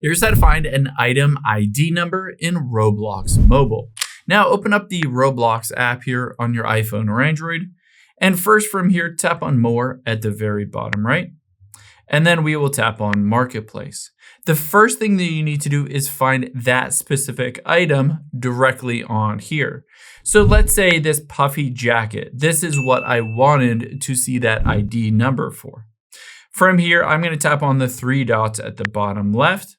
Here's how to find an item ID number in Roblox Mobile. Now open up the Roblox app here on your iPhone or Android. And first from here, tap on More at the very bottom right. And then we will tap on Marketplace. The first thing that you need to do is find that specific item directly on here. So let's say this puffy jacket. This is what I wanted to see that ID number for. From here, I'm going to tap on the three dots at the bottom left.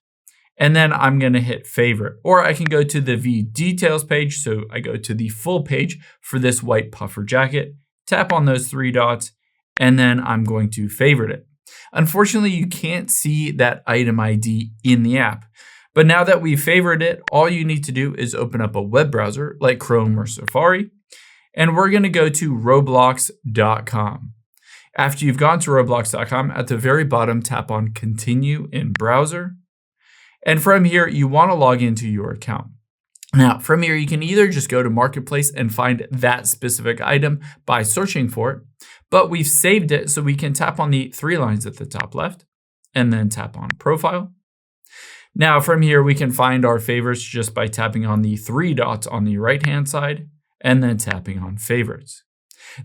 And then I'm going to hit favorite, or I can go to the V details page. So I go to the full page for this white puffer jacket, tap on those three dots, and then I'm going to favorite it. Unfortunately, you can't see that item ID in the app. But now that we've favorited it, all you need to do is open up a web browser like Chrome or Safari, and we're going to go to roblox.com. After you've gone to roblox.com, at the very bottom, tap on Continue in Browser. And from here, you want to log into your account. Now, from here, you can either just go to Marketplace and find that specific item by searching for it, but we've saved it so we can tap on the three lines at the top left and then tap on Profile. Now, from here, we can find our favorites just by tapping on the three dots on the right-hand side and then tapping on Favorites.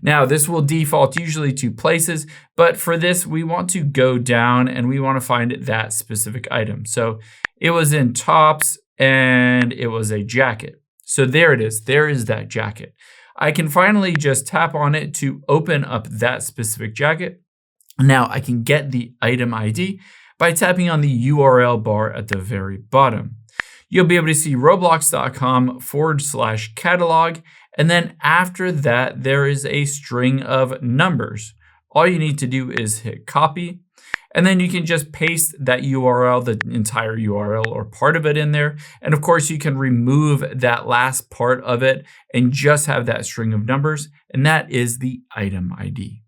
Now, this will default usually to Places, but for this, we want to go down and we want to find that specific item. So it was in tops and it was a jacket. So there it is. There is that jacket. I can finally just tap on it to open up that specific jacket. Now I can get the item ID by tapping on the URL bar at the very bottom. You'll be able to see roblox.com/catalog. And then after that, there is a string of numbers. All you need to do is hit copy. And then you can just paste that URL, the entire URL or part of it in there. And of course, you can remove that last part of it and just have that string of numbers. And that is the item ID.